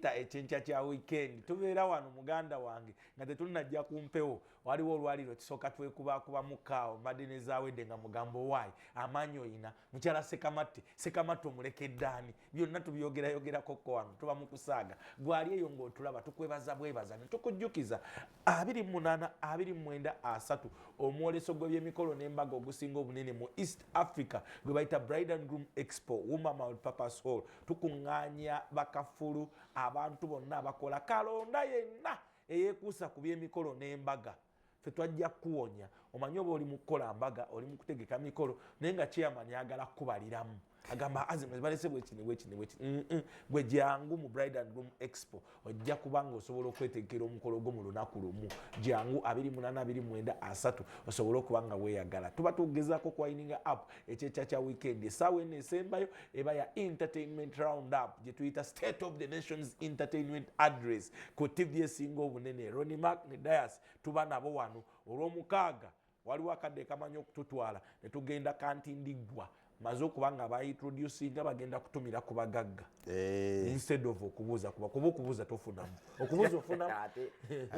tuyita ekyenkya kya weekend tubeera wano muganda wange nga tetunajja kumpewo waliwo olwaliro kisooka twekubakuba mukaawo mbadde nezaawedde nga mugambo waayi amaanyi oyina mukyala sekamatte omulekeddaani byonna tubyogerako wano tuba mu kusaaga gwali eyo ng'otulaba tukwebaza bwebaza ne tukujjukiza 28 29 3 omwoleso gw'ebyemikolo n'embaga ogusinga obunene mu East Africa gwe bayita Bride and Groom Expo Woman Multipurpose Hall tukuŋŋaanya bakafulu abantu bonna abakola kalonda yenna eyeekuusa ku byemikolo n'embaga ffe twajja kuwonya omanyi oba oli mu kukola mbaga oli mu kutegeka mikolo naye nga chairman yagala kubaliramu agamba azimwe balese bwekini gwe jangu mu Bride and Groom Expo ojja kubanga osobola okwetegekera omukolo gwo mu lunaku lumu jangu 28-29 osobola okubanga weeyagala tuba tugezaako kwininga up ekyekya kya weekend essaawa eno esembayo eba ya entertainment round up gye tuyita State of the Nation's Entertainment Address ku TV esinga obunene Ronnie Mark ne Dias tuba nabo wano olw'omukaaga waliwo akadde kamanyi okututwala ne tugenda Kantindiggwa maze okubanga baintroducinga bagenda kutumira ku bagagga instead of okubuuza kuba okubuuza tofunamu okubuuza ofunamu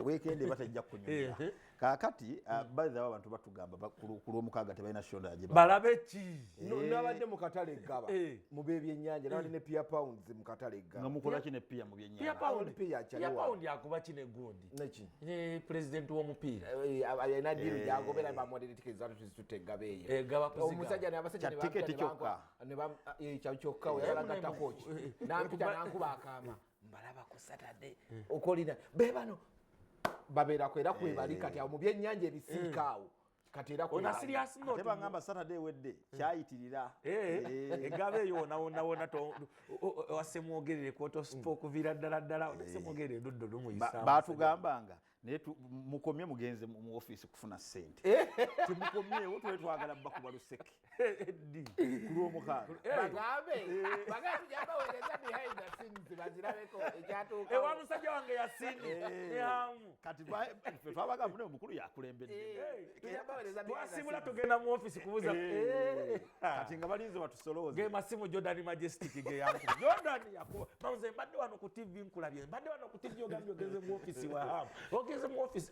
weekend batajja kunyumya kakati baadhi abantu batugamba ku lw'omukaaga tebalina shonda aje balabe ki n'abadde mu katale gaba mu b'ebyennyanja n'abadde ne pia pounds mu katale gaba nga mukola ki ne pia mu byennyanja pia pound yakuba kine gundi neki president w'omupiira ayina diru gyagobera bamwadde tiketi zatu tuzitutega beeyo gaba kuziga omusajja n'abasajja ne tiketi kyokka ne ba kyokka yalaga takochi nampita nankuba akama mbalaba ku Saturday okolina bebano babeerako era kwebali kati awo mu byennyanja ebisiikaawo kati era ona serious note teba ngamba Saturday wedde kyayitirira egabe eyo wona wasemwogerere kwoto spoke vira ddala onasemwogerere doddo lumuyisa batugambanga naye mukomye mugenze mu office kufuna ssente timukomyewo twetwagala bakuba luseke ku lw'omukaaga bagambe tujambaweereza behind the scenes bazirabeko ekyatuuka ewa musajja wange yasinze hamu kati ffe twabagamba naye omukulu yakulembedde twasibula tugenda mu office kubuuza kati nga balinze batusolooze ge masimu Jordan Majestic ge yankuba Jordan yakuba manze mbadde wano ku TV nkulabye mbadde wano ku TV ogambye ogeze mu office wa hamu ogeze mu office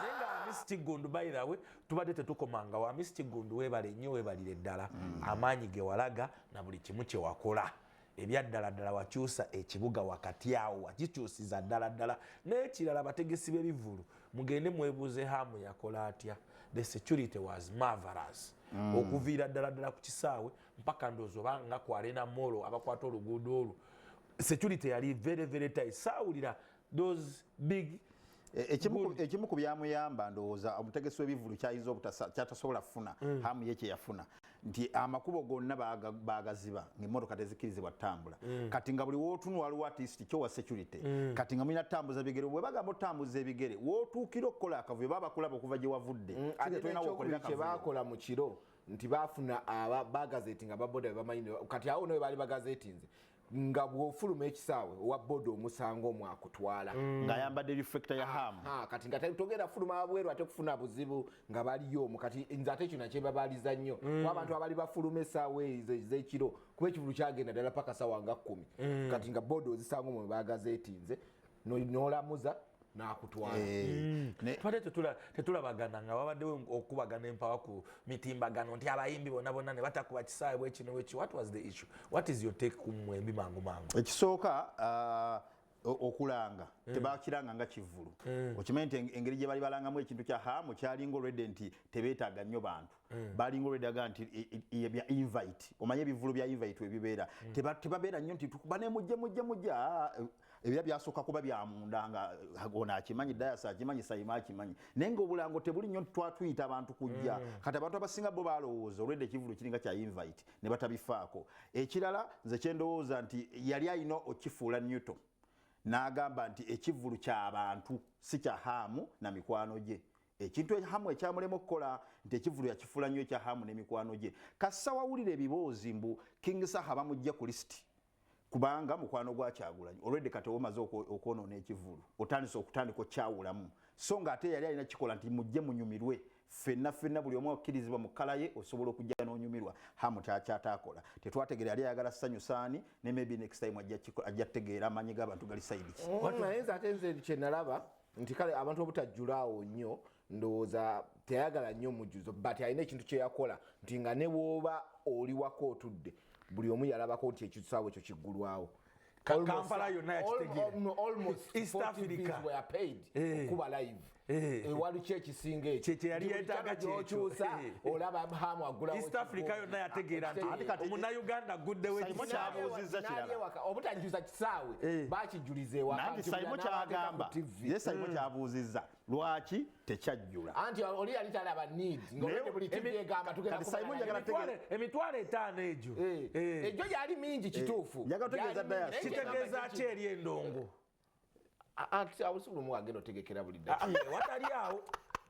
nenga Mr. Gundu by the way tubadde tetukomanga wa Mr. Gundu webale nnyo webalire ddala amaanyi ge walaga na buli kimu kye wakola ebyaddala wakyusa ekibuga wakati awo wakikyusiza ddala n'ekirala bategesi b'ebivulu mugende mwebuuze hamu yakola atya the security was marvelous okuviira ddala ku kisaawe mpaka ndoozi oba nga ku Arena Mall abakwata oluguudo olwo security yali very tight saawulira those big ekimu ku byamuyamba ndowooza omutegesi w'ebivulu kyayinza kyatasobola kufuna hamu ye kye yafuna nti amakubo gonna baagaziba ng'emmotoka tezikirizibwa ttambula kati nga buli wootunula waliwo artist kyowa security kati nga mulina tambuza bigere bwe bagamba otambuza ebigere wootuukira okukola akavuyo baba bakulaba okuva gye wavudde kye baakola mu kiro nti baafuna bagazeti nga baboda bebamanyi kati awo nawe baali bagazetinze nga bw'ofuluma ekisaawe owa boda omusango omwakutwala ng'ayambadde reflector ya hamu kati nga togenda fuluma wabweru ate kufuna buzibu nga baliyo omu kati nze ate kino kyebabaliza nnyo abantu abali bafuluma essaawa ezo ez'ekiro kuba ekivulu kyagenda ddala paka ssaawa nga 10 kati nga boda ozisango omwe bagazetinze n'olamuza nakutwala tetulabagana nga babaddewo okubagana empawa ku mitimbagano nti abayimbi bonna ne batakuba kisaawe bwekino weki what was the issue what is your take ku mwembi mangu ekisooka okulanga tebakiranga nga kivulu okimanyi nti engeri gye bali balangamu ekintu kya hamu kyalinga olwedde nti tebeetaaga nnyo bantu balinga olwedde aga nti bya invite omanye ebivulu bya invite webibeera tebabeera nnyo nti tukubane mujje ebya byasooka kuba bya munda nga ono akimanyi Dias akimanyi Sayima akimanyi naye ng'obulango tebuli nnyo twatuyita abantu kujja kati abantu abasinga bo balowooza olwedde ekivulu kiringa kya invite ne batabifaako ekirala nze kyendowooza nti yali alina okifuula Newton n'agamba nti ekivulu ky'abantu si kya hamu na mikwano gye ekintu hamu ekyamulema okukola nti ekivulu yakifuula nnyo ekya hamu n'emikwano gye kassa wawulira ebiboozi mbu King Saha bamujja ku lisiti kubanga mukwano gwa Kyagulanyi olwedde kati omaze okwonoona ekivulu otandika okukyawulamu so nga ate yali alina kikola nti mujje munyumirwe fenna buli omu okkirizibwa mu kkala ye osobola okujja n'onyumirwa hamu takyatakola tetwategeera yali ayagala ssanyusaani ne maybe next time ajja tegeera amanyi g'abantu gali sayidi ki naye nze ate nze kye nalaba nti kale abantu obutajjulaawo nnyo ndowooza teyagala nnyo mujjuzo but alina ekintu kye yakola nti nga ne bw'oba oli wako otudde buli omu yalabako nti ekisaawe ekyo kiggulwawo Kampala yonna yakitegeera almost East 40 Africa fees were paid okuba live wali kye kisinga ekyo kye yali yeetaaga ky'okyusa olaba hamu agulawo East Africa yonna yategeera nti omunnayuganda agguddewo kyabuuzizza kirala obutajjuza kisaawe bakijjuliza ewaka nanti Saimo kyagamba ye Saimo kyabuuzizza lwaki tekyajjula anti oli yali talaba need ng'olwedde buli tivi egamba tugenda Saimo njagala emitwalo 5 egyo egyo yali mingi kituufu njagala otegeeza ddala kitegeeza ki eri endongo awusibu muwagenda otegekera buli watali awo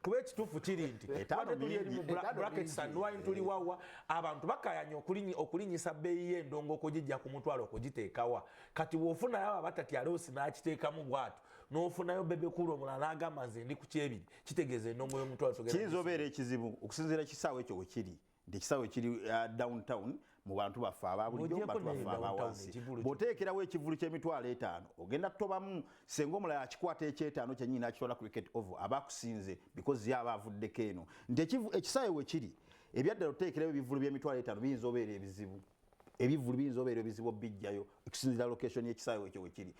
kuba ekituufu kiri nti twate tuli eri mu brackets anwine tuli wawa abantu bakayanya okulinyisa bbeeyi y'endongo okugijja ku mutwalo okugiteekawa kati bw'ofunayo abo abatatyaloosi n'akiteekamu bw'ato n'ofunayo bebekulu omulala n'agamba nze ndi ku kyebiri kitegeeza endongo y'omutwalo kiyinza obeera ekizibu okusinziira ekisaawe ekyo we kiri nti ekisaawe kiri downtown mu bantu baffe ababulijjo mu bantu baffe abawansi bw'oteekerawo ekivulu ky'emitwalo 5 ogenda kutobamu senga omulala akikwata eky'etaano kyennyini n'akitwala cricket oval aba akusinze because yaba avuddeko eno nti ekisaawe we kiri ebyaddala oteekerawo ebivulu by'emitwalo 5 biyinza obeera ebizibu ebivulu biyinza obeera ebizibu obijjayo okusinziira location y'ekisaawe ekyo we kiri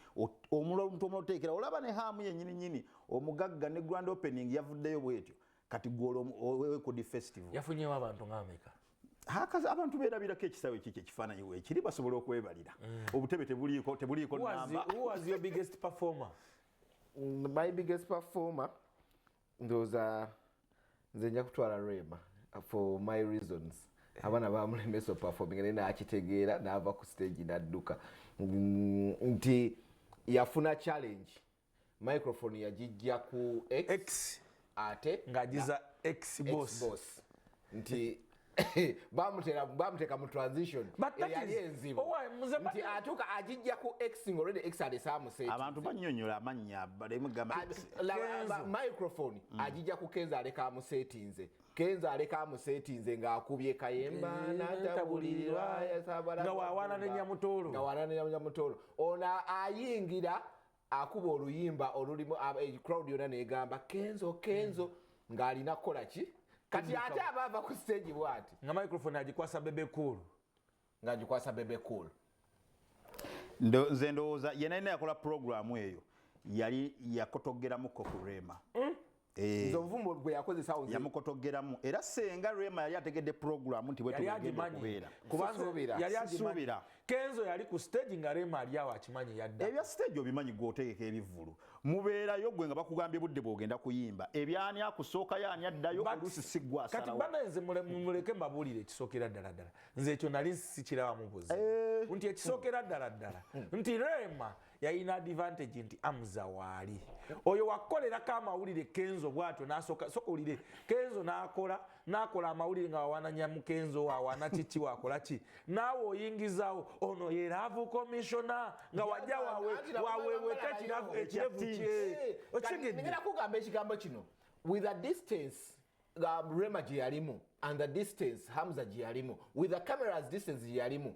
omuntu omulala oteekera olaba ne haamu yennyini omugagga ne grand opening yavuddeyo bwetyo kati gw'olwekudi festival yafunyewo abantu ng'ameka abantu beerabirako ekisaawe kiki ekifaananyi weekiri basobola okwebalira obutebe tebuliiko namba. Who was your biggest performer? My biggest performer ndowooza nze nja kutwala Rema for my reasons abaana bamulemesa performing naye n'akitegeera n'ava ku stage n'adduka nti yafuna challenge microphone yagijja ku X ate ng'agiza X boss nti bamuteeka mu transition eyali enzibu nti atuuka agijja ku X ng'olwedde X alese amuseeti abantu bannyonnyola amannya baleme gamba microphone agijja ku Kenzo aleka amuseetinze Kenzo aleka amuseetinze ng'akubye kayemba n'atabulirirwa nga wawaana ne Nyamutoolo ono ayingira akuba oluyimba olulimu crowd yonna negamba Kenzo ng'alina kukola ki kati ate abaava ku stage bwati nga microphone agikwasa Bebe Cool ng'agikwasa Bebe Cool nze ndowooza yena alina yakola programu eyo yali yakotogeramuko ku Rema nzovumo gwe yakozesa awo yamukotogeramu era senga Rema yali ategedde programu nti bwe tugenda okubeera yali asuubira Kenzo yali ku stage nga Rema ali awo akimanyi yadda ebya stage obimanyi gw'otegeka ebivulu mubeerayo gwe nga bakugambye budde bw'ogenda kuyimba ebyani akusooka yaani addayo oluusi si gwasalawo kati bana nze muleke mbabuulire ekisookera ddala nze ekyo nali sikirabamu buzi nti ekisookera ddala nti Rema yalina advantage nti amuza waali oyo wakolerako amawulire Kenzo bwatyo n'asooka sokolire Kenzo n'akola amawulire nga wawana Nyamukenzo wawana kiki wakola ki naawe oyingizaawo ono ye laavu commissioner nga wajja waweeweka ekirevu kye ngenda kugamba ekigambo kino with a distance Rema gye yalimu and the distance Hamza gye yalimu with the cameras distance gye yalimu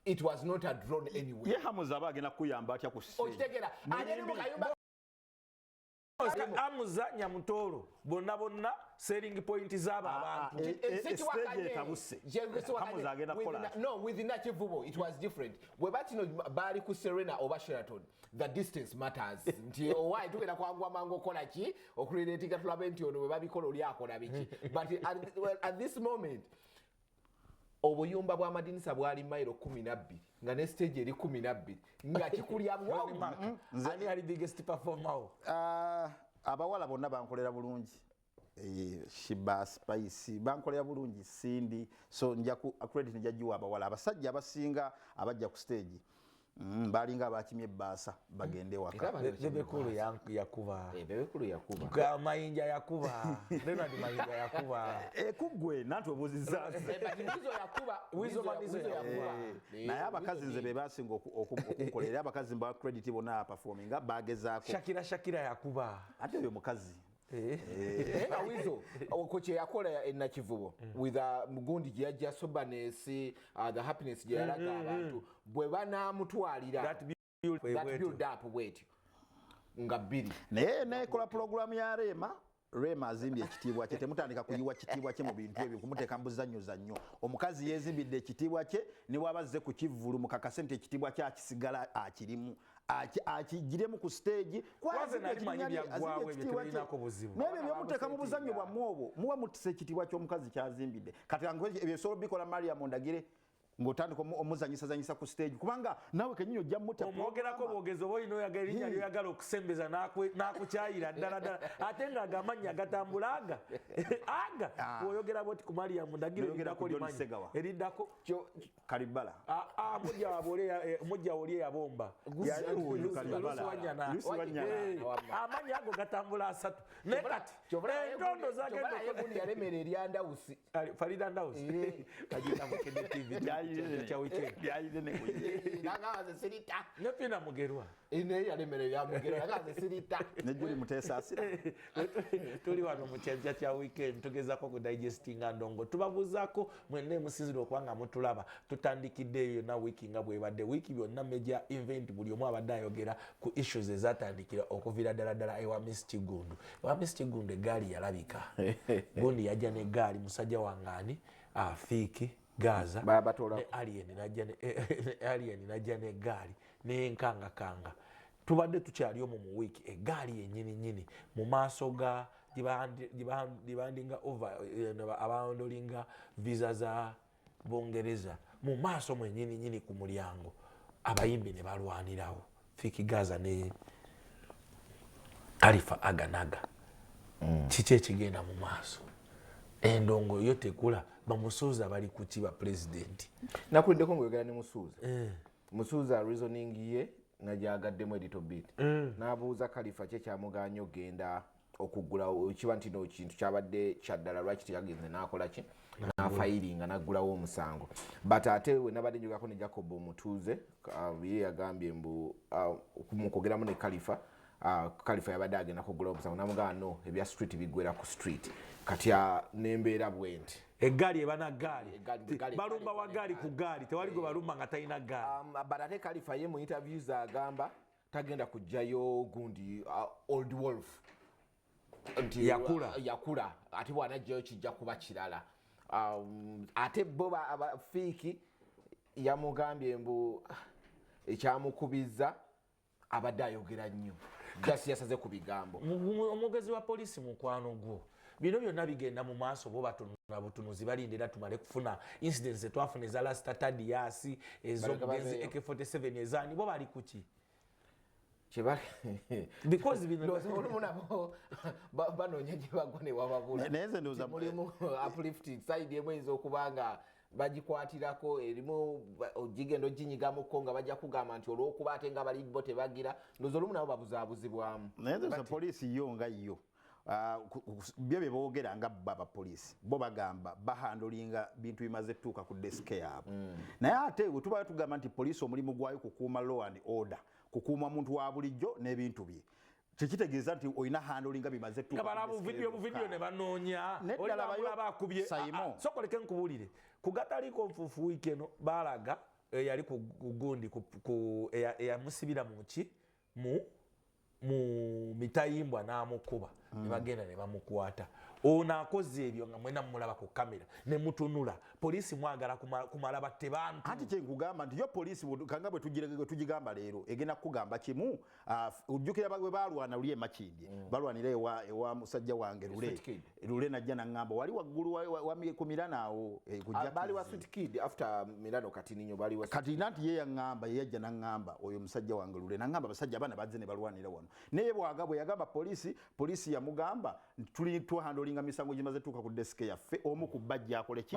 it was not a drone anywhere. Ye Hamza aba agenda kuyamba atya ku stage. Okitegera agenda mu kayumba Hamza Nyamutoolo bonna selling point z'aba abantu. Stage etabuse. Hamza agenda kukola. No, within that Chivubo it was different. We batino bali ku Serena oba Sheraton. The distance matters. Nti why tugenda kwagwa mango kola ki okurelatinga tulabe nti ono we babikola oli akola biki. But at this moment obuyumba bw'amadinisa bwali mailo 12 nga ne stage eri 12 nga kikulya bwawo ani ali biggest performer abawala bonna bankolera bulungi Shiba Spice bankolera bulungi Cindy so nja ku credit njajiwa abawala abasajja abasinga abajja ku stage balinga abakimye ebbasa bagende waka Bebe Cool yakuba Bebe Cool yakuba ka mayinja yakuba lena ndi mayinja yakuba kugwe nantu obuzizza wizo yakuba naye abakazi nze be basinga okukolera abakazi mba credit bona performing bagezaako Shakira yakuba ate oyo mukazi Awizo okoche yakola enakivubo with mugundi gye yajja soberness the happiness gye yalaga abantu bwe banamutwalira that build up wait nga bbiri naye nekola program ya Rema azimbye ekitiibwa kye temutandika kuyiwa kitiibwa kye mu bintu ebyo kumuteeka mu buzannyoza nnyo omukazi yeezimbidde ekitiibwa kye ne wabazze ku kivvulu mu kakasente ekitiibwa kye akisigala akirimu akigiremu ku stage nebyo byomuteeka mu buzannyo bwammwe obwo muba mutisa ekitiibwa ky'omukazi kyazimbidde kati ebyo bisobola bikola Mariam Ndagire ng'otandika omuzanyisa ku stage kubanga naawe kenyini ojja mutta omwogerako bwogezi oba olina oyagala erinnya lyoyagala okusembeza n'akukyayira ddala ate ng'agamanya agatambula aga bw'oyogera bwoti ku Mariam Ndagire eriddako Kalibala mujja oli eyabomba amanya ago gatambula asatu naye kati entondo zagegundi yalemera eryandawusi Farida Ndawusi agenda mu Kende TV cha weekend nagaze sirita nepina mugerwa ine yalemere ya mugerwa nagaze sirita nejuli mutesa asira tuli wano mu kyanja kya weekend tugezako ku digestinga ndongo tubabuzaako mwenne musinziro okwanga mutulaba tutandikiddeyo na wiki nga bwebadde wiki byonna major event buli omu abadde ayogera ku issues ezatandikira okuvira ddala ewa Miss Kigundu egaali yalabika gundi yajja n'eggaali musajja wangaani Fik Gaza ne alien najja n'eggaali n'enkangakanga tubadde tukyali omwo mu wiiki eggaali yennyini mu maaso ga gibandinga over abandolinga visa za Bungereza mu maaso mwennyini ku mulyango abayimbi ne balwanirawo Fik Gaza ne Kalifa aganaga kiki ekigenda mu maaso endongo yo tekula bamusuuza bali ku kiba president nakuddeko ng'oyogera ne musuuza reasoning ye najagaddemu little bit n'abuuza Kalifa kye kyamuganya ogenda okugula kiba nti no kintu kyabadde kyaddala lwaki teyagenze n'akola ki n'afayiringa n'aggulawo omusango but ate we nabadde njogako ne Jacob Omutuuze ye yagambye mbu mu kwogeramu ne Kalifa yabadde agenda kugula omusango namugamba no ebya street bigwera ku street kati nembeera bwenti eggaali ebana gaali balumba wa gaali ku gaali tewali gwe balumba nga talina gaali but ate Kalifa ye mu interviews agamba tagenda kujjayo gundi Old Wolf nti yakula ate bwanajjayo kijja kuba kirala ate bo Fik yamugambye mbu ekyamukubiza abadde ayogera nnyo gasi yasaze ku bigambo omwogezi wa poliisi mukwano gwo bino byonna bigenda mu maaso bo batunula butunuzi balindira tumale kufuna incidents etwafuna eza last tadiyasi ez'omugenzi AK47 ezaani bo bali kuki chebali because bino olumunabo banoonya gye bagwa ne wababula neze ndoza mulimu uplifting side emwezo okubanga bagikwatirako erimu ogigendo ginyigamu ko nga bajja kugamba nti olw'okuba ate nga bali bo tebagira ndoza olumunabo babuzaabuzibwamu neze za poliisi yo nga yo byo boogera nga baba poliisi bo bagamba bahandolinga bintu bimaze tuuka ku desk yaabo naye ate we tuba tugamba nti poliisi omulimu gwayo kukuuma law and order kukuuma muntu wa bulijjo n'ebintu bye tekitegeeza nti olina handolinga bimaze tuuka kabalabu video ne banoonya olaba akubye sokoleke nkubuulire ku gataliko nfuufu wiiki eno baalaga yali ku gundi eyamusibira mu mitayimbwa n'amukuba ne bagenda ne bamukwata ono akoze ebyo nga mwena mulaba ku kamera ne mutunula poliisi mwagala kumala batte bantu anti kyenkugamba nti yo poliisi kanga bwe tugigamba leero egenda kukugamba kimu ojjukira bwe balwana luli emakindye balwanira ewa musajja wange lule najja naŋŋamba wali waggulu ku Milano awo bali wa Sweet Kid after Milano Katininyo bali wa kati nanti ye yaŋŋamba ye yajja naŋŋamba oyo musajja wange lule naŋŋamba basajja abana bazze ne balwanira wano naye bwe yagamba poliisi yamugamba tuli tuhandolinga misango gimaze tuuka ku desk yaffe omu ku bajja akole ki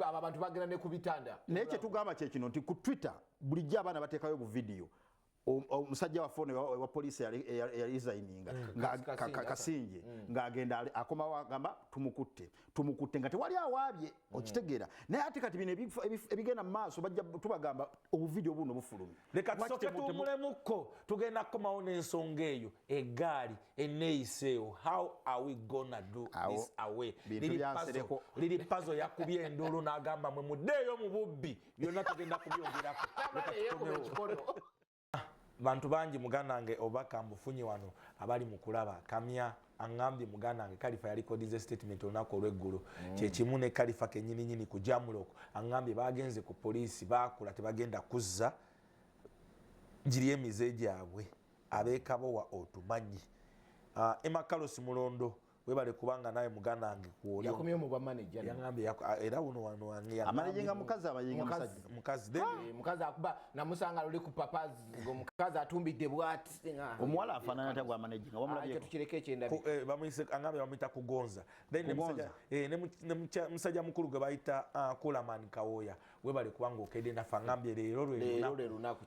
abantu bagenda ne ku bitanda naye kyetugamba kyekino nti ku Twitter bulijjo abaana bateekayo bu video omusajja wa phone wa police ya resigninga Kasinje ngagenda akomawo agamba tumukutte nga tewali awaabye okitegeera naye ate kati bino ebigenda mu maaso bajja tubagamba obuvideo buno bufulumye leka tusooke tuwumulemukko tugenda kukomawo n'ensonga eyo eggaali enneeyiseewo how are we gonna do this away Lil Pazo yakubye endulu n'agamba mwe muddeeyo mu bubbi byonna tugenda kubyongerako bantu bangi muganda wange obaka mbufunye wano abali mu kulaba kamya angambye muganda wange Kalifa yalikodize statement olunaku olw'eggulu kyekimu ne Kalifa kennyininyini ku jamuloko angambye bagenze ku poliisi baakula tebagenda kuzza giri emize gyabwe abeekabowa otumanyi Emma Carlos Mulondo webale kubanga naye muganda wange kuolyo yakomye mu bamanager yangambye era uno wano wange amanaginga mukazi abayinga mukazi akuba namusanga luli ku papazi ngo mukazi atumbidde bwati omuwala afaanana tagwa amanaginga wamulabye tukireke ekyendabi bamuyise angambye bamuyita kugonza then ne musajja mukulu gwe bayita Kulaman Kawoya webale kubanga okedde nafa angambye leero lunaku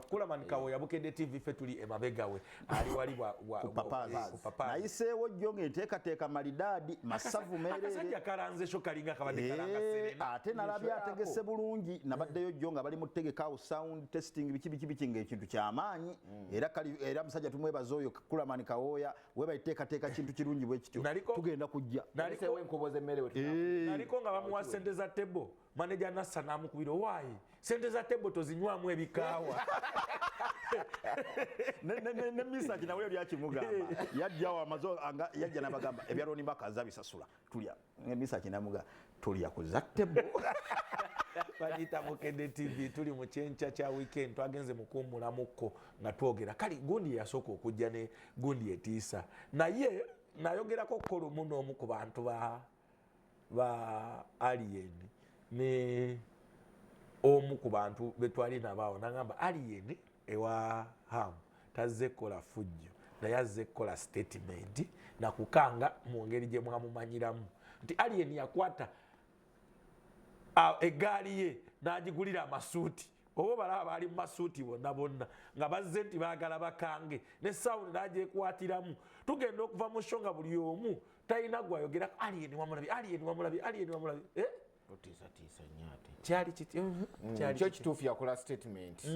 Kulaman Kawoya bukedde TV fe tuli emabegawe ali wali ku papazi nayiseewo jjo ngeteekateeka malidadi masavu meerere akasajja kalanze sho kalinga kabadde kalanga serena ate nalabye ategese bulungi nabaddeyo jjo nga bali mu tegekaawo sound testing biki ng'ekintu ky'amaanyi era musajja tumwebaza oyo Kulaman Kawoya webayiteekateeka kintu kirungi bwe kityo tugenda kujja naliko nga bamuwa sente za tebo manager Nassa namukubira waayi sente za tebo tozinywamu ebikaawa ne misa kinawe byakimugamba yajjawo amazo yajja nabagamba ebyaloni bakaza bisasula tulya misa kinamuga tulya kuzattebo bagita Mukedde TV tuli mu kyenca kya weekend twagenze mukuumulamuko nga twogera kali gundi yasooka okujja ne gundi etiisa naye nayogerako kolo muno omu ku bantu ba alien ne omu ku bantu betwali nabaawo nagamba alien ewa hamu tazze kola fujjo naye azze kola statement nakukanga mu ngeri gye mwamumanyiramu nti alien yakwata eggaali ye n'agigulira amasuuti obo balaba baali mu masuuti bonna nga bazze nti baagala bakange ne sawundi n'agyekwatiramu tugenda okuva mu sho nga buli omu talina gwayogera alien wamulabye otiisatiisa nyaate kyali kyo kituufu yakola statement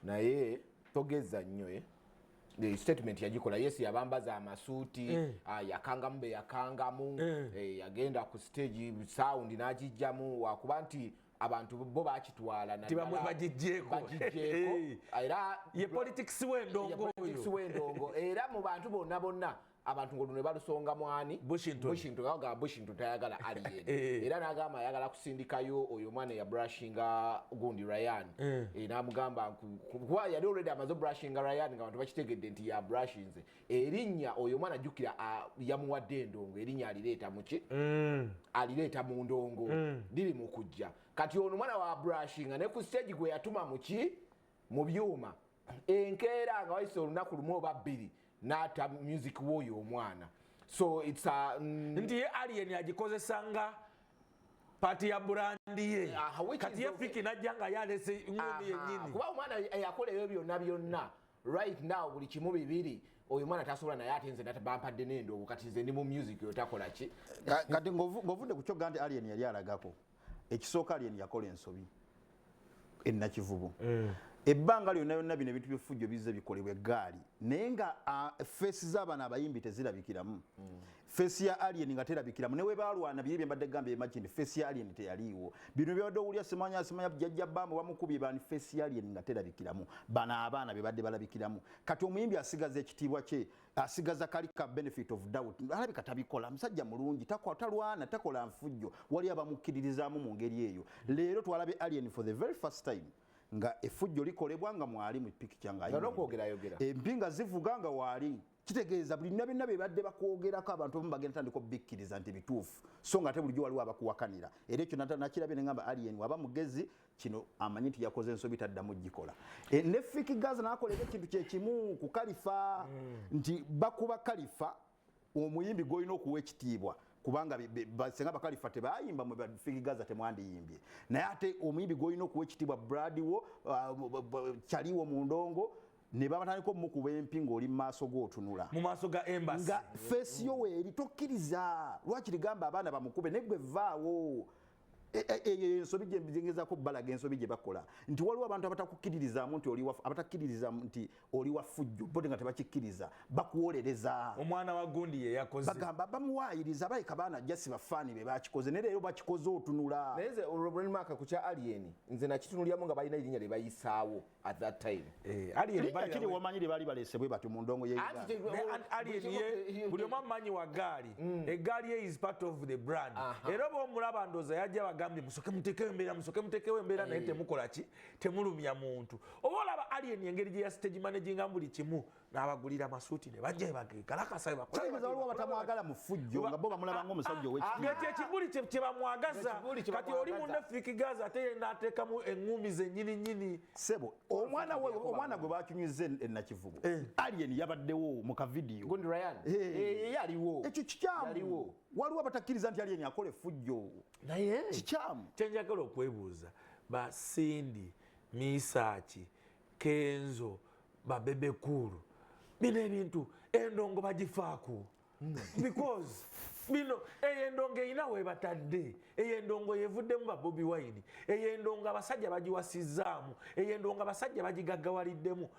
naye togeza nnyo statement yagikola yesi yabambaza amasuuti yakangamu be yakangamu yagenda ku stage sound n'agijjamu wakuba nti abantu bo bakitwala tibamwe bagijjeeko era ye politics w'endongo era mu bantu bonna abantu ng'oluno ne balusonga mwani Bushington tayagala alien era n'agamba ayagala kusindikayo oyo mwana ya brushinga gundi Ryan n'amugamba kuba yali already amaze brushinga Ryan nga abantu bakitegedde nti ya brushinze erinnya oyo mwana jjukira yamuwadde endongo erinnya alireeta muki alireeta mu ndongo liri mu kujja kati ono mwana wa brushinga ne ku stage gwe yatuma muki mu byuma enkeera nga wayise olunaku lumu oba bbiri n'ata music w'oyo omwana so it's a nti ye alien yagikozesanga pati ya burandi ye kati ye Fik najja nga yalese ngumi yennyini kuba omwana yakola ebyo byonna right now buli kimu bibiri oyo mwana tasobola naye ate nze bampadde n'endoobo kati nze ndi mu music yotakola ki kati ng'ovudde ku kyoga nti alien yali alagako ekisooka alien yakola ensobi ennakivubu ebbanga lyonna bino ebintu by'effujjo bizze bikolebwa eggaali naye nga feesi z'abaana abayimbi tezirabikiramu feesi ya alien nga terabikiramu ne we baalwana bye mbadde gamba imagine feesi ya alien teyaliiwo bino byabadde owulya simanya jjajja bamwe bamukubye bani feesi ya alien nga terabikiramu bano abaana be badde balabikiramu kati omuyimbi asigaza ekitiibwa kye asigaza kali ka benefit of doubt alabika tabikola musajja mulungi talwana takola nfujjo wali abamukkiririzaamu mu ngeri eyo leero twalabe alien for the very first time nga effujjo likolebwa nga mwali mu picture nga ayogera empinga zivuga nga wali kitegeeza buli byonna bye badde bakwogerako abantu bomu bagenda tandika obikkiriza nti bituufu so nga ate bulijjo waliwo abakuwakanira era ekyo nakirabye ne ngamba alien waba mugezi kino amanyi nti yakoze ensobi taddamu gikola ne Fik Gaza n'akolera ekintu kyekimu ku Kalifa nti bakuba Kalifa omuyimbi gw'olina okuwa ekitiibwa kubanga senga bakalifa tebayimba mu Fik Gaza temwandiyimbye naye ate omuyimbi gw'olina okuwa ekitiibwa bradiwo kyaliwo mu ndongo ne babatandika omukuba empingo oli mu maaso g'otunula mu maaso ga embassy nga feesi yo weeri tokkiriza lwaki ligamba abaana bamukube negwe vaawo ensobi gyengezako balaga ensobi gye bakola nti waliwo abantu abatakukkiririzaamu nti abatakkiririza nti oli wa fujjo bode nga tebakikkiriza bakuwolereza omwana wa gundi ye yakoze bagamba bamuwaayiriza baleka baana jasi bafaani be bakikoze naye leero bakikoze otunula naye nze olwemaka ku kya alien nze nakitunulyamu nga balina erinnya lye bayisaawo at that time kiri wamanyi lye baali baleesebwe batyo mu ndongo ye alien ye buli omu amanyi wa gaali egaali ye is part of the brand era oba omulaba ndooza yajja bagambye musoke mutekewo embeera naye temukola ki temulumya muntu oba olaba alien engeri gye ya stage managinga buli kimu n'abagulira masuuti ne bajja bakalakasa waliwo batamwagala mu fujjo nga bo bamulaba ng'omusajja ow'ekiti ekiguli kye bamwagaza kati oli munne Fik Gaza ate ye n'ateekamu eŋŋumi ze nnyini sebo omwana gwe bakinywiza ennakivubo alien yabaddewo mu kavidiyo gundi Bryan yaliwo ekyo kikyamu waliwo abatakkiriza nti alien akola effujjo naye kikyamu kyenjagala okwebuuza basindi misaaki kenzo babebekulu bino ebintu endongo bagifaako because bino eyo endongo erina webatadde eyo endongo yevuddemu ba Bobi Wine eyo endongo abasajja bagiwasizzaamu eyo endongo abasajja bagigaggawaliddemu.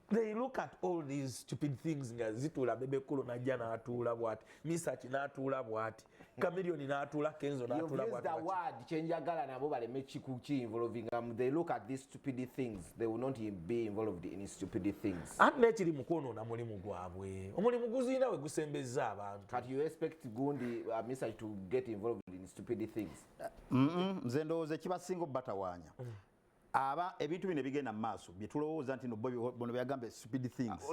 They look at all these stupid things nga zituula bebekulu najja n'atuula bw'ati misaaki n'atuula bw'ati Chameleone n'atuula kenzo n'atuula bw'ati the word kyenjagala nabo baleme involving they look at these stupid things they will not be involved in stupid things ate n'ekiri mu kwonoona mulimu gwabwe omulimu guzirina we gusembezza abantu kati you expect gundi misaaki to get involved in stupid things nze ndowooza ekibasinga obbatawaanya aba ebintu bino bigenda mu maaso bye tulowooza nti bono byagambe stupid things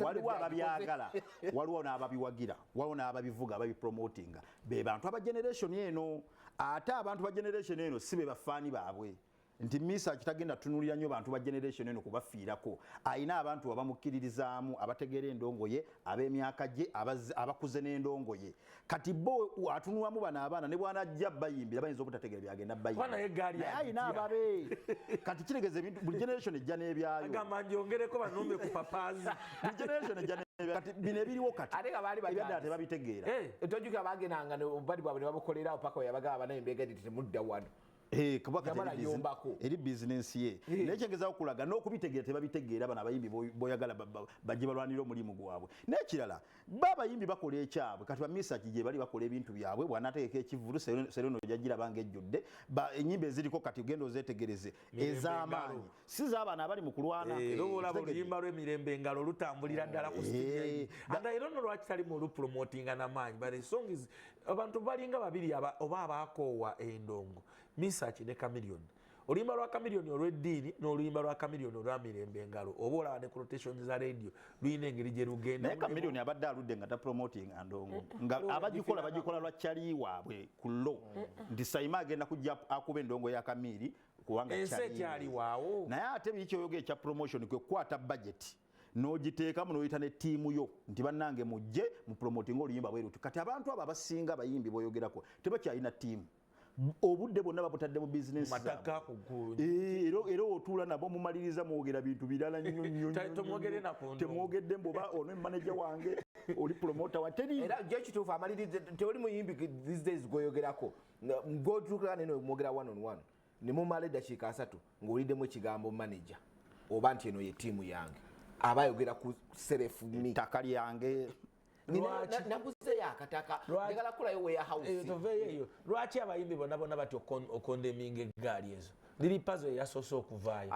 waliwo ababyagala waliwo n'ababiwagira waliwo n'ababivuga ababipromotinga be bantu aba generation eno ate abantu ba generation eno si be bafaani baabwe nti misa kitagenda tunulira nnyo bantu ba generation eno kubafiirako ayina abantu abamukkiririzaamu abategeera endongo ye ab'emyaka gye abakuze n'endongo ye kati bo atunulamu bano abaana ne bwanajja bayimbira bayinza obutategeera byagenda bayimbira naye ayina ababe kati kiregeza ebintu buli generation ejja n'ebyayo agamba njongereko banombe ku papaazi buli generation ejja kati bino ebiriwo kati ate nga baali ebyadala tebabitegeera tojjuka bagendanga bali bwabwe ne babukolerawo paka we yabagaba banaye mbega nti temudda wano eri bizinensi ye naye kyengezaho okulaga n'okubitegeera tebabitegeera bano abayimbi boyagala bajje balwanira omulimu gwabwe n'ekirala baabayimbi bakola ekyabwe kati bamisaaki gye bali bakola ebintu byabwe bw'anaategeka ekivulu serono gyagirabanga ejjudde ennyimba eziriko kati ogenda ozeetegereze ez'amaanyi si z'abaana abali mu kulwana olaba oluyimba lw'emirembe engalo lutambulira ddala ku sitidiyo and I don't know lwaki tali mu lupromotinga n'amaanyi but the song is abantu balinga babiri oba abaakoowa endongo misaaki ne Chameleone oluyimba lwa Chameleone olw'eddiini n'oluyimba lwa Chameleone olwa mirembe engalo oba olaba ne rotation za radio luyina engeri gye lugenda naye Chameleone abadde aludde nga tapromotinga ndongo nga bagikola lwa kyali waabwe ku lo nti sayima agenda kujja akuba endongo ya Kamiri kubanga kyali waawo naye ate biki kyoyoga ekya promotion kwe kukwata budget n'ogiteekamu n'oyita ne ttiimu yo nti bannange mujje mu promoting oluyimba bweruti kati abantu abo abasinga abayimbi boyogerako tebakyalina ttiimu obudde bonna babutadde mu bizinesi mataka era otuula nabo mumaliriza mwogera bintu birala nnyo temwogedde mboba ono manager wange oli promota wateri era je kituufu amalirize teoli muyimbi these days goyogerako ngotukana neno mwogera one on one ne mumala eddakiika 3 ng'oliddemu ekigambo manager oba nti eno ye ttiimu yange abayogera ku serefu ttaka lyange naguze yakataka njagala kulayo warehouse lwaki abayimbi bonna bati okondeminga eggaali ezo Lil Pazo yasoose okuvaayo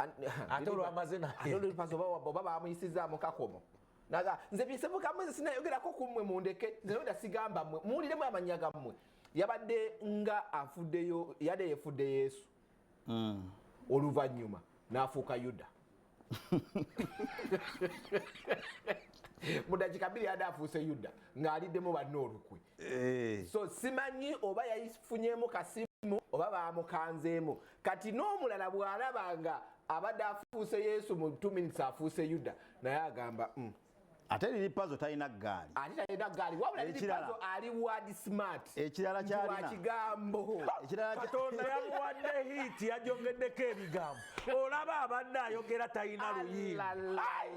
ate olwamaze Lil Pazo oba bamuyisizaamu kakomo naga nze bisebukamwe sinayogerako kummwe mundeke nze noda sigamba mmwe muwuliremu amanya gammwe yabadde nga afuddeyo yadde yefudde Yesu oluvannyuma n'afuuka Yuda mudakika 2 yadde afuuse Yuda ng'aliddemu banne olukwe so simanyi oba yayifunyeemu kasimu oba bamukanzeemu kati n'omulala bw'alabanga abadde afuuse Yesu mu 2 minutes afuuse Yuda naye agamba ate Lil Pazo talina ggaali. Ate talina ggaali wabula Lil Pazo ali word smart. Ekirala kyalina. Wa kigambo. Katonda yamuwadde hit yajongeddeko ebigambo. Olaba abadde ayogera talina luyimba.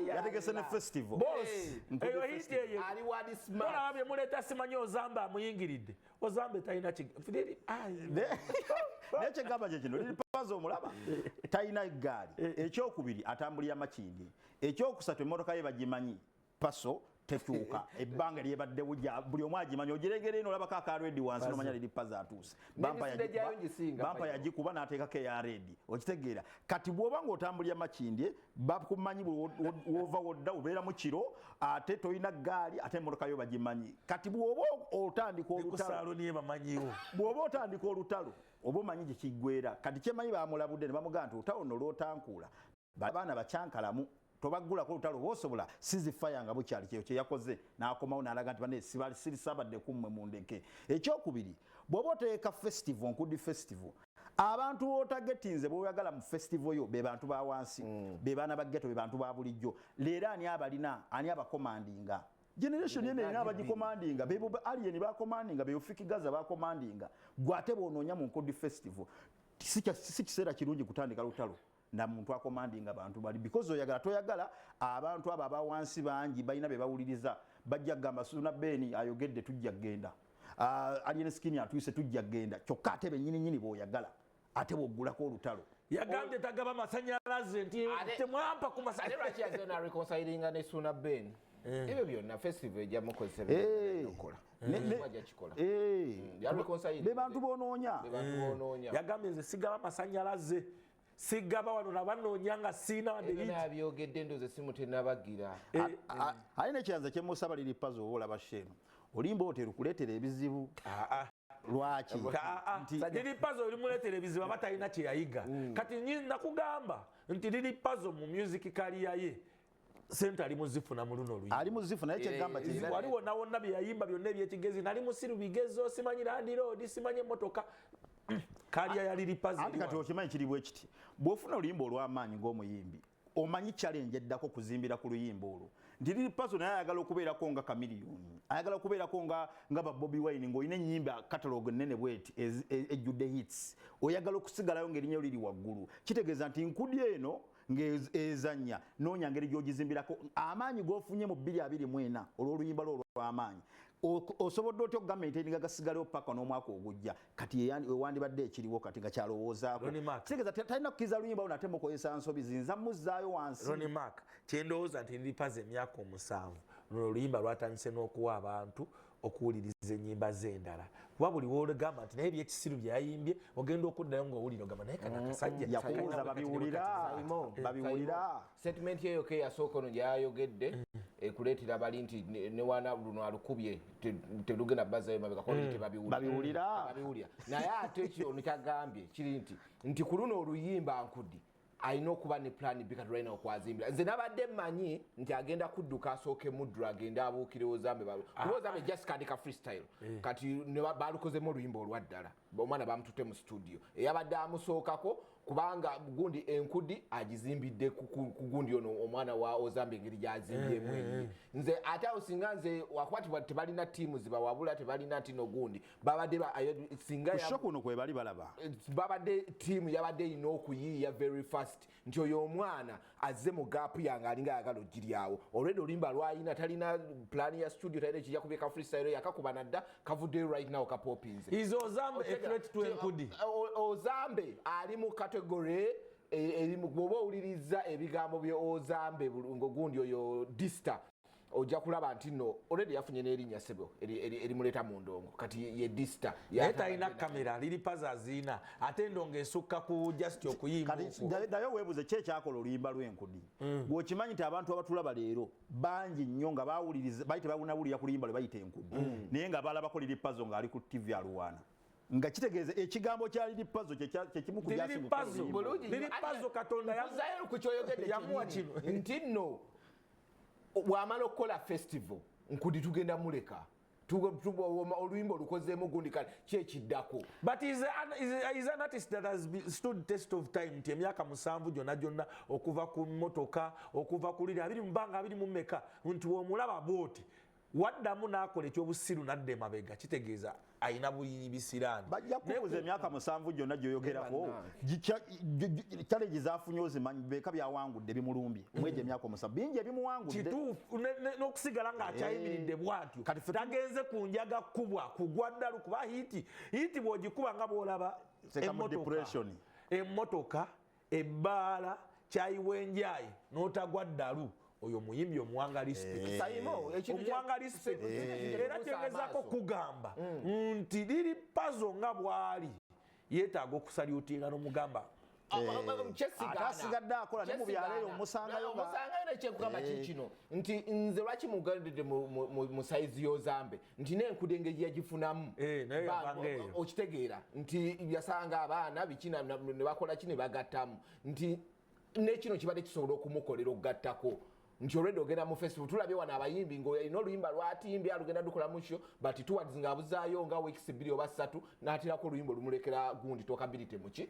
Yategese ne festival. Boss. Eyo hit eyo. Ali word smart. Olaba bye muleeta simanyi Ozambe amuyingiridde. Ozambe talina nekyegamba kyekino Lil Pazo omulaba talina ggaali. Ekyokubiri atambulira makindi. Ekyokusatu emmotoka ye bagimanyi. Paso tekyuka ebbanga lyebadde buli omu agimanyi ogiregera eno olabako akaredi wansi nomanya Lil Pazo atuuse bampa yagikuba n'ateekako eya redi okitegeera kati bw'oba ng'otambulira makindye bakumanyi wova wodda obeera mu kiro ate tolina ggaali ate emmotoka yo bagimanyi kati bw'oba otandika olutalo oba omanyi gye kiggwera kati kyemanyi bamulabudde ne bamugamba nti olutalo no lw'otankuula abaana bakyankalamu tobaggulako olutalo boosobola sizifaya nga bukyali kyeyo kye yakoze n'akomawo n'alaga nti banne sirisabadde kummwe mundeke. Ekyokubiri bw'oba oteeka festival Enkudi festival abantu b'otagetinze b'oyagala mu festival yo be bantu ba wansi be baana ba ghetto be bantu ba bulijjo leero ani abalina ani abakomandinga generation yene ina abagikomandinga bebo alien bakomandinga be Fik Gaza bakomandinga gwate bonoonya mu Enkudi festival si kiseera kirungi kutandika lutalo na muntu akomandinga abantu bali because oyagala toyagala abantu abo abawansi bangi balina be bawuliriza bajja gamba Suna Beni ayogedde tujja genda alien skin atuyise tujja genda kyokka ate bennyini b'oyagala ate bw'oggulako olutalo yagambye tagaba amasanyalaze nti temwampa ku masanyalaze ate lwaki reconcilinga ne Suna Beni ebyo byonna festival ejja mukozesa okola be bantu bonoonya yagambye nze sigaba amasanyalaze sigaba wano nabanoonya nga siina byogedde ndoze simu tenabagira alina ekyanza kyemusaba Lil Pazo oba olaba sheeno olimba oterukuleetera ebizibu lwaki Lil Pazo olimuleetera ebizibu aba talina kye yayiga kati nakugamba nti Lil Pazo mu music career ye sente ali muzifuna mu luno luyimba ali muzifuna naye kyegamba waliwo nawonna bye yayimba byonna ebyekigezi nali musiru bigezo simanyi Land Road simanyi emmotoka kaliya ya Lil Pazo anti kati okimanyi kiribu ekiti bw'ofuna oluyimba olw'amaanyi ng'omuyimbi omanyi challenge eddako kuzimbira ku luyimba olwo nti Lil Pazo naye ayagala okubeerako nga Chameleone ayagala okubeerako nga ba Bobi Wine ng'olina ennyimba catalogue nnene bweti ejjudde hits oyagala okusigalayo ng'erinnya liri waggulu kitegeeza nti Enkudi eno ng'ezannya noonya ngeri gy'ogizimbirako amaanyi g'ofunye mu 2024 olw'oluyimba lwo olw'amaanyi osobodde otya okugamentininga gasigalewo paka n'omwaka ogujja kati ewandibadde ekiriwo kati nga kyalowoozaako kitegeeza talina kukkiriza luyimba nate mukozesa nsobi zinza muzzaayo wansi Ronnie Mark kyendowooza nti Lil Pazo emyaka 7 luno oluyimba lwatandise n'okuwa abantu okuwuliriza ennyimba z'endala kuba buli woolugamba nti naye ebyekisiru byayimbye ogenda okuddayo ng'owulira ogamba naye kana akasajja yakubuuza babiwulira statement yeyo ke yasooka ono gyayayogedde ekuleetera bali nti ne wana luno alukubye telugenda bazzayo mabega kwa babiwulira naye ate ekyo ono kyagambye kiri nti ku luno oluyimba Enkudi alina okuba ne plan B kati lwalina okwazimbira nze nabadde mmanyi nti agenda kudduka asooke muddru agenda abuukire Ozambe kuba Ozambe just kandika freestyle kati balukozemu oluyimba olwaddala omwana bamututte mu studio eyabadde amusookako kubanga gundi Enkudi agizimbidde ku gundi ono omwana wa Ozambe engeri gyazimbyemu nze ate awo singa nze wakwatibwa tebalina tiimu zibawabula tebalina ntino gundi babadde singa kuno kwe bali balaba babadde tiimu yabadde erina okuyiiya very fast nti oyo omwana azze mu gaapu yange alinga ayagala ogiryawo olwedde olimba lwayina talina plan ya studio talina ekijja kubika freestyle yakakuba nadda kavuddeyo right now kapopinze Ozambe ali mu category bw'oba owuliriza ebigambo bye Ozambe bulungo gundi oyo dista ojja kulaba nti no already yafunye n'erinnya sebo erimuleeta mu ndongo kati ye dista naye talina kamera Lil Pazo azina ate endongo esukka ku just okuyimba naye weebuze ki ekyakola oluyimba lw'Enkudi bw'okimanyi nti abantu abatulaba leero bangi nnyo nga baawuliriza bayite bawunawulira ku luyimba lwe bayita Enkudi naye nga balabako Lil Pazo ng'ali ku TV alwana nga kitegeeze ekigambo kya Lil Pazo kyekimu ku Lil Pazo Katonda yamuwa kino nti nno bw'amala okukola festival Enkudi tugenda muleka oluyimba olukozeemu gundi kale kyekiddako. But is an artist that has stood test of time nti emyaka 7 gyonna okuva ku mmotoka okuva ku liri 20 nti womulaba bwoti waddamu n'akola ekyobusiru nadde mabega kitegeeza ayina buyibisiraani bajja kubuza emyaka 7 gyonna gyoyogerako challenge zaafunye ozimanyi beka byawangudde bimulumbye mwegyo emyaka 7 bingi ebimuwangudde kituufu n'okusigala ng'akyayimiridde bwatyo tagenze ku njaga kkubwa kugwa ddalu kuba hiiti bw'ogikuba nga bw'olaba emmotoka ebbaala kyayiwenjayi n'otagwa ddalu oyo muyimbi omuwanga respect omuwanga respect era kyengezaako kugamba nti Lil Pazo nga bw'ali yeetaaga okusalyutinga n'omugamba atasigadde akola ne mu byaleeyo omusangayo nekyekugamba kino nti nze lwaki mugandidde mu sayizi y'ozambe nti n'enkudu engeri yagifunamu okitegeera nti yasanga abaana biki ne bakola ki ne bagattamu nti n'ekino kibadde kisobola okumukolera okugattako nti olwedde ogenda mu festival tulabye wano abayimbi ng'olina oluyimba lwatimbye alugenda dukola musho but towards ng'abuzaayo nga weeks 2 oba 3 n'atirako oluyimba olumulekera gundi tokabilite muki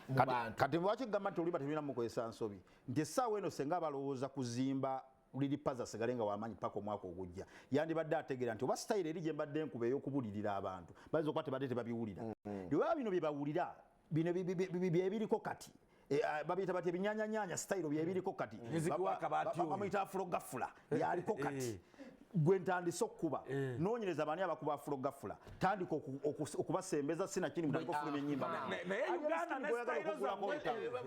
mu bantu kati lwaki kugamba nti oluyimba tulina mukozesa nsobi nti essaawa eno senga balowooza kuzimba Lil Pazo asigale nga wamanyi paka omwaka ogujja yandibadde ategeera nti oba sitayiro eri gye mbadde enkuba ey'okubulirira abantu bayinza okuba tebadde tebabiwulira oba bino bye bawulira bino byebiriko kati babiyita bati ebinyanyanyanya sitayiro byebiriko kati bamuyita afurogafula yaliko kati gwe ntandise okuba noonyereza baani abakuba afurogafula tandika okubasembeza sinakini mutandika okufuluma ennyimba naye Uganda ne sitayiro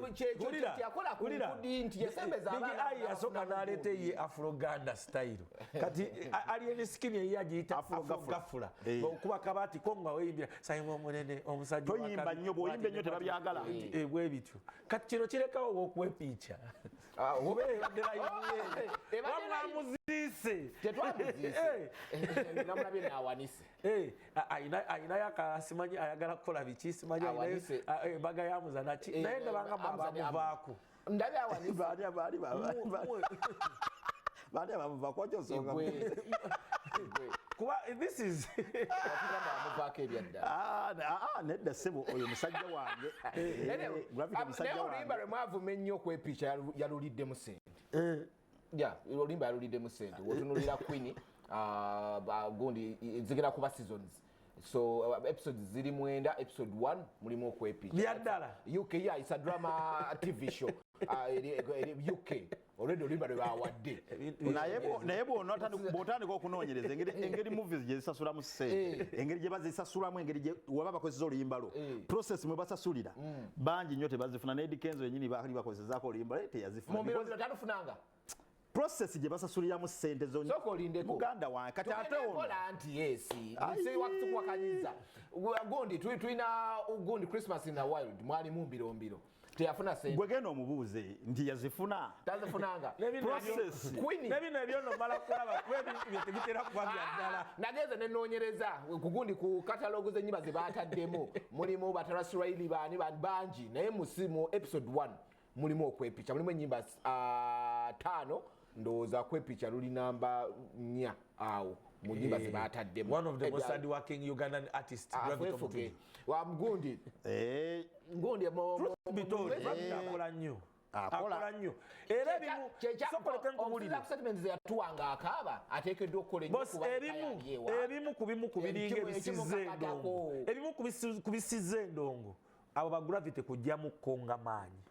yasooka n'aleeta ye afuroganda sitayiro kati alien skin ye yagiyita afurogafula okuba kabaati ko nga weeyimbira sayima omunene omusajja toyimba nnyo bw'oyimba ennyo tebabyagala bwe bityo kati kino kirekawo okwepiica wamwamuziise namulabye nawanise ayinayo akalala simanyi ayagala kukola biki simanyi embaga yamuzana ki naye ndabanga bamuvaako ndabye awanise baani abamuvaako wakyosonga kuba this is nedda ssebo oyo musajja wange oluyimba lwe mwavuma ennyo okwepiica yaluliddemu sente oluyimba yaluliddemu sente wotunulira Queen gundi zigenda kuba seasons so episodes ziri 9 episode 1 mulimu okwepiica byaddala UK it's a drama TV show UK olwedde oluyimba lwe bawadde naye bw'otandika okunoonyereza engeri movies gye zisasulamu ssente engeri gye bazisasulamu engeri waba bakozesa oluyimba lwo process mwe basasulira bangi nnyo tebazifuna ne Dikenzo yennyini baali bakozezaako oluyimba teyazifuna process gye basasuliramu ssente muganda wange kati ate wakituwakanyiza gundi tulina gundi Christmas in a Wild mwalimu mbirombiro teyafuna sente gwe genda omubuuze nti yazifuna tazifunanga nebino ebyonomala kulaba bitera kuba byaddala nagenze nenoonyereza kugundi ku katalogu z'ennyimba ze baataddemu mulimu batarasiraili baani bangi naye mu episode 1 mulimu okwepica mulimu ennyimba 5 ndowooza kwepica luli namba 4 awo mu nnyimba ze baataddemu one of the most hard working Ugandan artists gundi ngundi akola nnyo era settlement ze yatuwanga akaaba ateekeddwa okukola ebimu ku biringa ebimu ku bisiza endongo abo ba Gravity kujjamu konga maanyi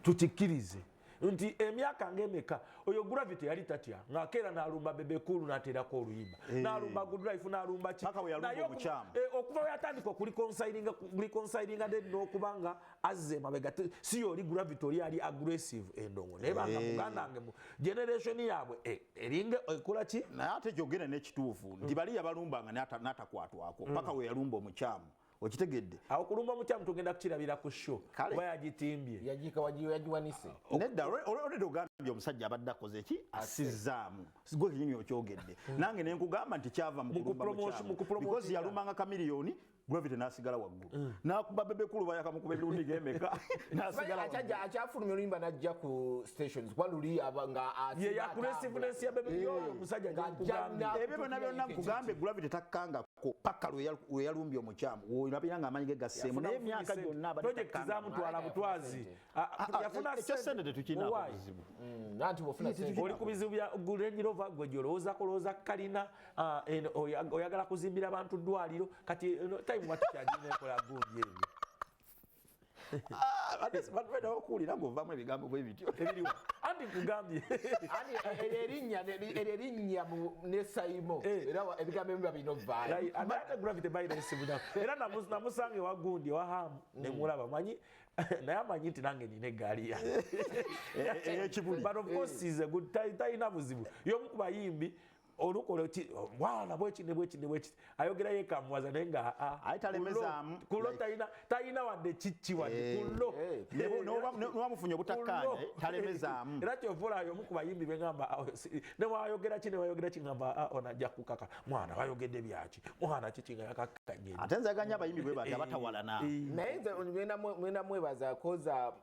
tukikkirize nti emyaka ng'emeka oyo Gravity yali tatya ng'akeera n'alumba bebekulu n'ateerako oluyimba n'alumba Good Life n'alumba ki okuva we yatandika okulikonsayiringa n'okubanga azze mabega si yoli Gravity oli ali aggressive endongo naye banga muganda nge mu generation yaabwe eringa ekola ki naye ate kyogere n'ekituufu nti bali yabalumbanga n'atakwatwako paka we yalumba omukyamu okitegedde awo kulumba mukyamu tugenda kukirabira ku show oba yagitimbye yagiwanise nedda olwedde ogambye omusajja abadde akoze ki asizzaamu gwe kinyonyi okyogedde nange nenkugamba nti kyava mu kulumba mukyamu because yalumbanga kamiliyoni Gravity nasigala waggulu nakuba bebe kulu bayakamukuba ebirundi gemeka nasigala akyafulumya oluyimba najja ku stations kwaluli nga ye yakuresiveness ya bebe yoyo musajja ebyo byonna nkugambe Gravity takkangako paka lwe yalumbye omukyamu olabira nga amanyi ge gasseemu naye emyaka gyonna project zamutwala butwazi yafuna sente tetukinaako buzibu oli ku bizibu bya Range Rover gwe gyolowooza kolowooza kalina oyagala kuzimbira abantu ddwaliro kati time watukyagirina ekola gundi ebyo batweda okuwulira ng'ovaamu ebigambo bwe bityo ebiriwa andi nkugambye erinnya ne sayimo era ebigambo ebiba birina ovaayo ate Gravity bayina esibunyako era namusange wa gundi wa hamu nemulaba manyi naye amanyi nti nange nina eggaali yange ey'ekibuli but of course is a good talina buzibu y'omu ku bayimbi olukola wana bweki ayogera yekamuwaza naye nga talemezaamu kulo talina wadde kiki wadde kulo nowamufunye obutakkaanya talemezaamu era kyovulayo omu ku bayimbi beŋamba newayogera ki ŋamba onajja kukaka mwana wayogedde byaki mwana kiki nga yakakkanye ate nzaganya abayimbi bwe bati abatawalana naye nze mwena mwebaza koza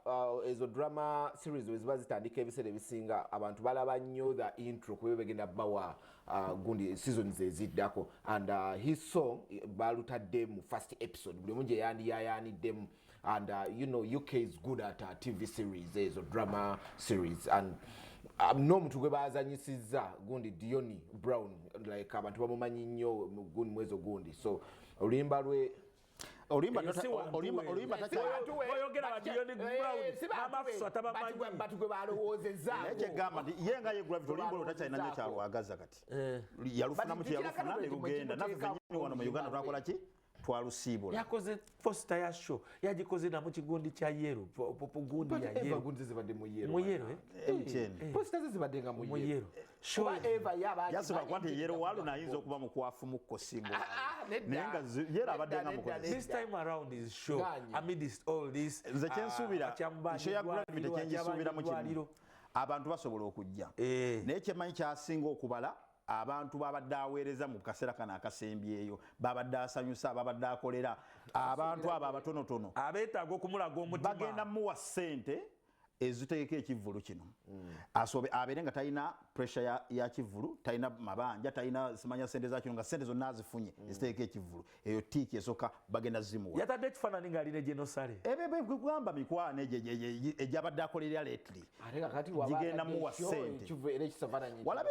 ezo drama series weziba zitandika ebiseera ebisinga abantu balaba nnyo the intro kuba begenda bawa gundi seasons eziddako and his song balutadde mu first episode buli munje yayanidemu and you know UK is good at TV series ezo drama series and n'omuntu gwe bazanyisiza gundi Diony Brown like abantu bamumanyi nnyo mu gundi mwezo gundi so oluyimba lwe olimba oyogera Diony Brown amafuso atabamanyi batugwe balowoozezza ekyegamba nti ye nga ye Gravity olimba olutakyalina nnyo kyalwagaza kati yalufunamu kyeyalufuna ne lugenda naffe fenyini wano mu Uganda twakola ki twalusiibula yakoze posta ya show yagikoze na mu kigundi kya yero gundi ya yero gundi zibadde mu yero mu yero posta zibadde nga mu yero show eva yaba yasoba kwante yero walu naayinza okuba mu kwafu mu kosingo naye nga yero abadde nga mukozi this time around is show amidst all this nze kyensuubira show ya Gravity kyenjisuubira mu kimu abantu basobola okujja naye kyemanyi kyasinga okubala abantu babadde aweereza mu kaseera kano akasembyeyo babadde asanyusa babadde akolera abantu abo abatonotono abeetaaga okumulaga omutima bagenda muwa ssente eziteeka ekivvulu kino asobe abeere nga talina pressure ya kivvulu talina mabanja talina simanya ssente zakino nga ssente zonna azifunye eziteeka ekivvulu eyo tiiki esooka bagenda zimuwa yatadde ekifaananyi ng'alina genosale kugamba mikwana egyabadde akolerera lately gigenda muwa ssente walaba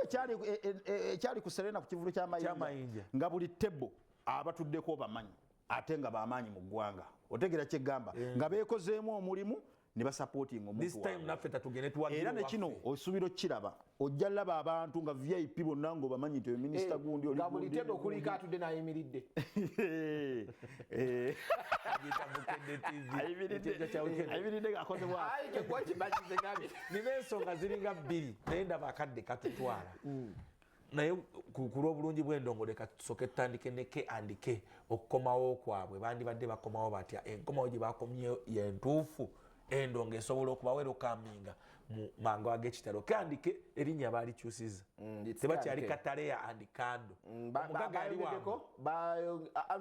ekyali ku Serena ku kivvulu ky'amayinja nga buli tebo abatuddeko bamanyi ate nga bamaanyi mu ggwanga otegera kyegamba nga beekozeemu omulimu ne basupporting omuntu era nekino osuubira okiraba ojja laba abantu nga VIP bonna ngobamanyi nti minisita gundi olitebo kulika atudde n'ayimiridde ayimiridde akozebwa nina ensonga ziringa bbiri naye ndaba akadde katutwala naye ku lw'obulungi bw'endongo leka tusooke tutandike ne K&K okukomawo kwabwe bandibadde bakomawo batya enkomawo gye bakomyeyo yentuufu endongo esobola okuba welcoming mu mango ag'ekitalo K&K erinnya baalikyusiza tebakyali Kataleya and Kandle omugaga ali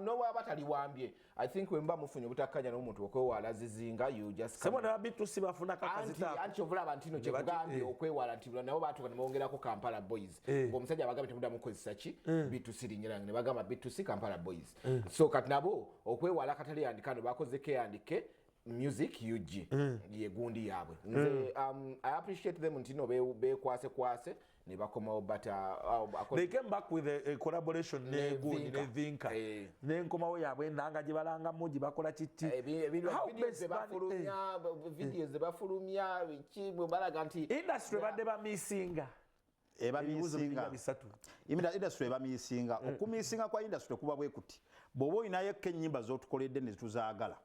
nowa bataliwambye I think wemba mufunye obutakkanya n'omuntu okwewala zizinga you just sebona bitusi bafuna kakazita anti obulaba ntino kyegambye okwewala nti nabo batuka ne bongerako Kampala Boys ng'omusajja abagambye temudamu kukozesa ki bitusi linyiranga ne bagamba bitusi Kampala Boys so kati nabo okwewala Kataleya and Kandle bakoze K&K music UG ye gundi yabwe nze I appreciate them ntino bekwase ne bakomawo but they came back with a collaboration ne gundi ne Vinka ne nkomawo yabwe nanga gye balanga muji bakola kiti videos bafulumya kibwe balaga nti industry badde ba missinga industry ebamisinga okumisinga kwa industry kuba bwe kuti bobo oyinayo ennyimba z'otukoledde ne tuzaagala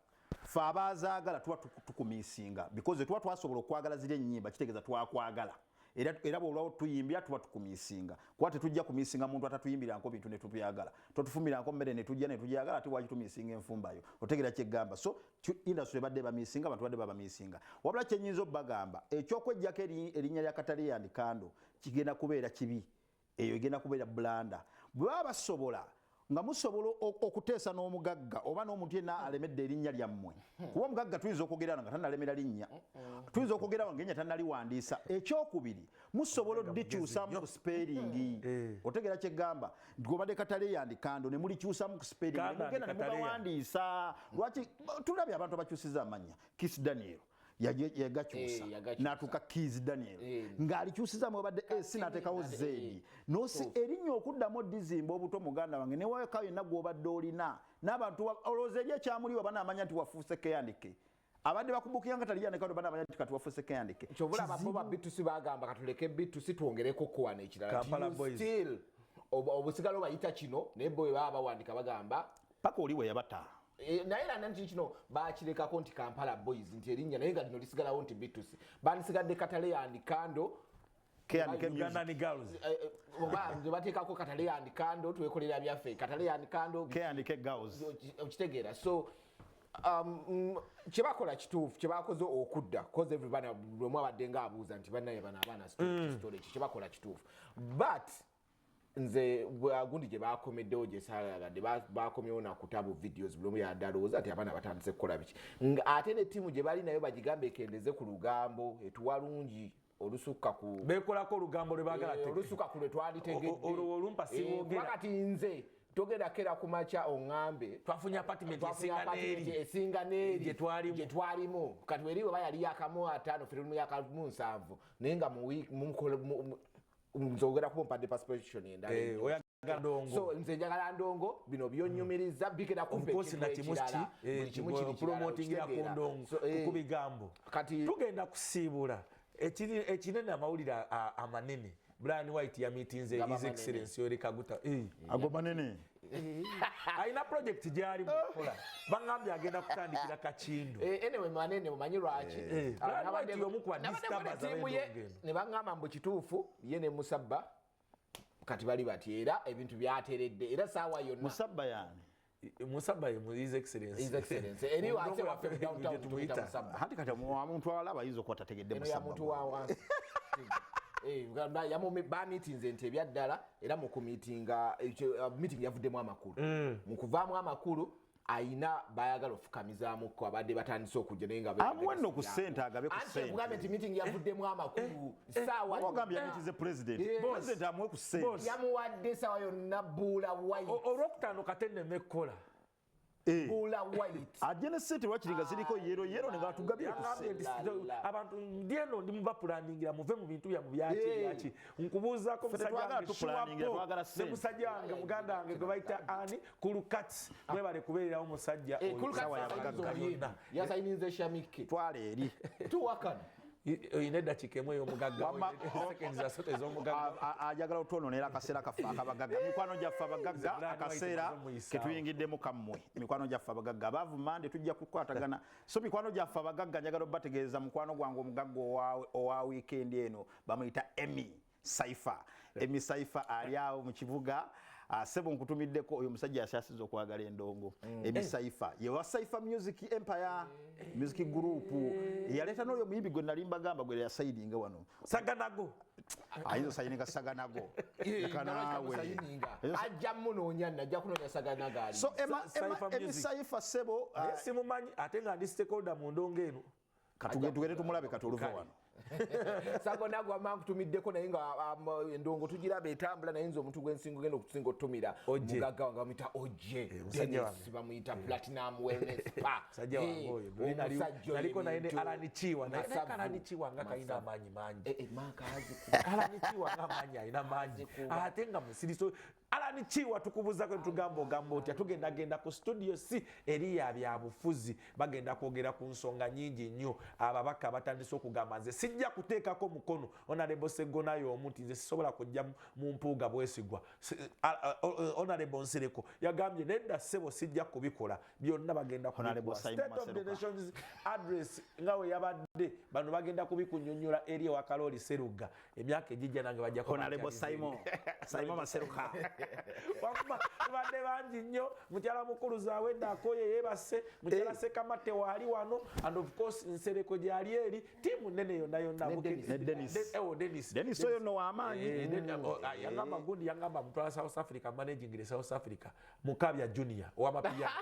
fe abazaagala tuba tukumisinga because tuba twasobola okwagala ziri ennyimba kitegeeza twakwagala era bwolwawo tuyimbya tuba tukumisinga kuba tetujja kumisinga muntu atatuyimbirako bintu ne tubyagala totufumirako mmere ne tujja ne tugyagala ate waki tumisinga enfumbayo otegera kyegamba so industry badde bamisinga abantu badde babamisinga wabula kyenyinza obbagamba ekyokwejjako erinnya lya Kataleya and Kandle kigenda kubeera kibi eyo egenda kubeera blanda bwe baba basobola nga musobola okuteesa n'omugagga oba n'omuntu yenna alemedde erinnya lyammwe kuba omugagga tuyinza okwogerana nga tannalemera linnya tuyinza okwogerana ng'ennya tannaliwandiisa ekyokubiri musobola oddikyusamu ku spelling otegeera kyegamba gobadde Kataleya and Kandle ne mulikyusamu ku spelling ne mugenda ne mugawandiisa lwaki tulabye abantu abakyusiza amannya Kiss Daniel yagakyusa natuka Kiss Daniel ng'alikyusiza mwebadde S n'ateekawo Z nosi erinnya okuddamu oddizimba obuto muganda wange newakawo yenna gw'obadde olina n'abantu olowooza eri ekyamuliwa banaamanya nti wafuuse keyandike abadde bakubukira nga Kataleya ne Kandle banaamanya nti kati wafuuse keyandike kyobulaba bo ba bitusi bagamba katuleke bitusi twongereko kuwana ekirala still obusigalo bayita kino naye bo bwe baba bawandika bagamba paka oli we yabata naye era nti kino bakirekako nti Kampala Boys nti erinnya naye nga lino lisigalawo nti bitusi bandisigadde Kataleya and Kandle oba bateekako Kataleya and Kandle twekolera byaffe Kataleya and Kandle okitegeera so kyebakola kituufu kyebakoze okudda cause everybody lwemu abadde nga abuuza nti bannaye bano abaana story kyebakola kituufu but nze gundi gye bakomeddewo gye saalagadde bakomyewo nakutabu videos buli omu yadalowooza nti abaana batandise kukola biki ate ne ttiimu gye bali nayo bagigambe ekendeze ku lugambo etuwalungi olusukka ku bekolako olugambo lwe baagala olusukka ku lwe twalitegedde nze togenda kera ku makya oŋŋambe twafunye apartment esinga n'eri gye twalimu kati weriwe bayali yakamu 5 ffe tuli mu yakamu 7 naye nga nzogera kuba mpadde passport endala so nze njagala ndongo bino byonnyumiriza bigenda kumpeekirala buli kimu kiri promotingira ku ndongo ku bigambo kati tugenda kusiibula ekinene amawulire amanene Bryan White ya meetings his excellence Yoweri Kaguta ago manene aina project gyali mukola bangambye agenda kutandikira Kakindu anyway manene mumanyi lwaki Bryan White yomu kwa disturbers ne bangamba mbu kituufu ye ne Musabba kati bali bati era ebintu byateredde era saawa yonna Musabba yani Musabba ye his excellence eri wase waffe downtown tumuita Musabba hati kati omuntu alaba yizo kwa tategedde Musabba eno ya muntu wa wansi ba meetings ente ebyaddala era mu kumitinga meeting yavuddemu amakulu mu kuvaamu amakulu ayina bayagala ofukamizaamu ko abadde batandise okujja naye nga amwenno ku ssente agabe ku ssente government meeting yavuddemu amakulu saawa ogambye meeting president amwe ku ssente yamuwadde saawa yonna Bula White olwokutaano katenne mekkola Bula White ajene ssente wakiringa ziriko yero ne batugabye ku ssente abantu ndieno ndi mubapulaningira muve mu bintu bya mubyaki nkubuuzaako musajja wange muganda wange gwe bayita ani kulukats mwebale kubeererawo musajja abagagga yonna yasayininze Shamike twale eri tuwakana oyina eddakiika emu ey'omugagga seconds asatu ez'omugagga ajagala otwonoonera akaseera kaffe akabagagga mikwano gyaffe abagagga akaseera ketuyingiddemu kammwe mikwano gyaffe abagagga abaavu mande tujja kukwatagana so mikwano gyaffe abagagga njagala obategeeza mukwano gwange omugagga owa wiikendi eno bamuyita Emi Saifa ali awo mu kibuga sebo nkutumiddeko oyo musajja yasyasiza okwagala endongo Emi Saifa yewa Saifa Music Empire Music Group yaleeta n'oyo muyimbi gwe nali mbagamba gwe yasayidinga wano Saganago ayizo sayininga Saganago ajja munoonya najja kunoonya Saganago ali so Emi Saifa sebo simumanyi ate nga ndi stakeholder mu ndongo eno katugende tumulabe katuluva wano Saganago amankutumiddeko naye nga endongo tugiraba etambula naye nze omuntu gwensingo genda okusinga otumira mugagga wange bamuyita Oje Dennis bamuyita Platinum Wellness Spa sajja wange oyo naliko naye ne Alanichiwa naye Alanichiwa nga kayina amaanyi mangi Alanichiwa nga amaanyi ayina mangi ate nga musiriso Alanichiwa tukubuza kwe tugamba ogamba otya tugenda ku studio si eri ya byabufuzi bagenda kwogera ku nsonga nyingi nnyo ababaka batandise okugamba nze sijja kuteekako mukono Honorable Segonayo omuntu nze sisobola kujja mu mpuuga bwesigwa Honorable Nsereko yagambye nedda ssebo sijja kubikola byonna bagenda kubikola State of the Nation's address ngawe yabadde bano bagenda kubikunnyonnyola eri ewa Kaloli Seruga emyaka egijja nange bajja Honorable Simon Maseruka badde bangi nnyo mukyala mukulu zaawedde akoye yeebase mukyala Sekamate waali wano and of course Nsereko gyali eri tiimu nnene yonna yonna Dennis oyo no amaanyi yangamba gundi yangamba mutwala South Africa managing South Africa Mukabya Junior owamapiyano